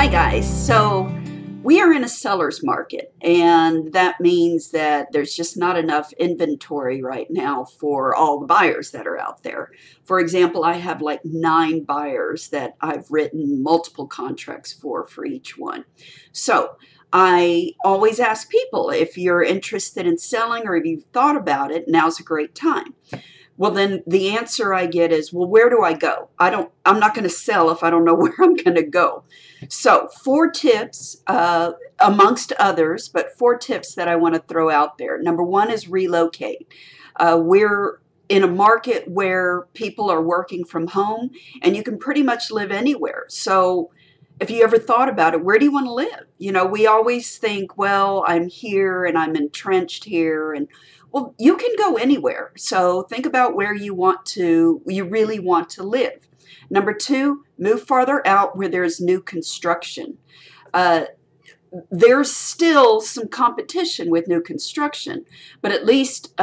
Hi guys, so we are in a seller's market, and that means that there's just not enough inventory right now for all the buyers that are out there. For example, I have like 9 buyers that I've written multiple contracts for each one. So I always ask people, if you're interested in selling or if you've thought about it, now's a great time. Well, then the answer I get is, well, where do I go? I'm not going to sell if I don't know where I'm going to go. So 4 tips, amongst others, but 4 tips that I want to throw out there. Number 1 is relocate. We're in a market where people are working from home and you can pretty much live anywhere. So if you ever thought about it, where do you want to live? You know, we always think, well, I'm here and I'm entrenched here, and well, you can go anywhere. So think about where you really want to live. Number 2, move farther out where there's new construction. There's still some competition with new construction, but at least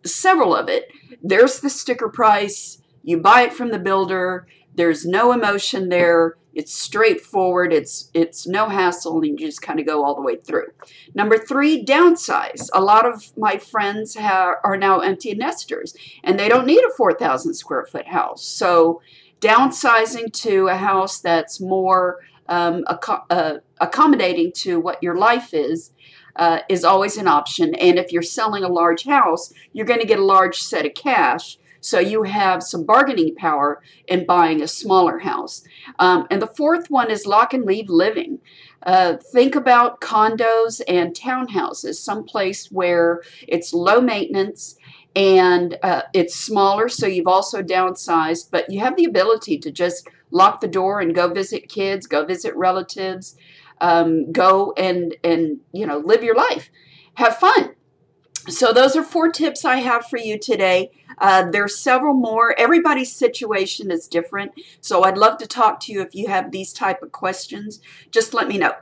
several of it, there's the sticker price. You buy it from the builder. There's no emotion there. It's straightforward. It's no hassle, and you just kind of go all the way through. Number 3, downsize. A lot of my friends are now empty nesters, and they don't need a 4,000 square foot house. So downsizing to a house that's more accommodating to what your life is always an option. And if you're selling a large house, you're going to get a large set of cash. So you have some bargaining power in buying a smaller house. And the 4th one is lock and leave living. Think about condos and townhouses, someplace where it's low maintenance and it's smaller, so you've also downsized, but you have the ability to just lock the door and go visit kids, go visit relatives, go and live your life. Have fun. So those are 4 tips I have for you today. There's several more. Everybody's situation is different. So I'd love to talk to you if you have these type of questions. Just let me know.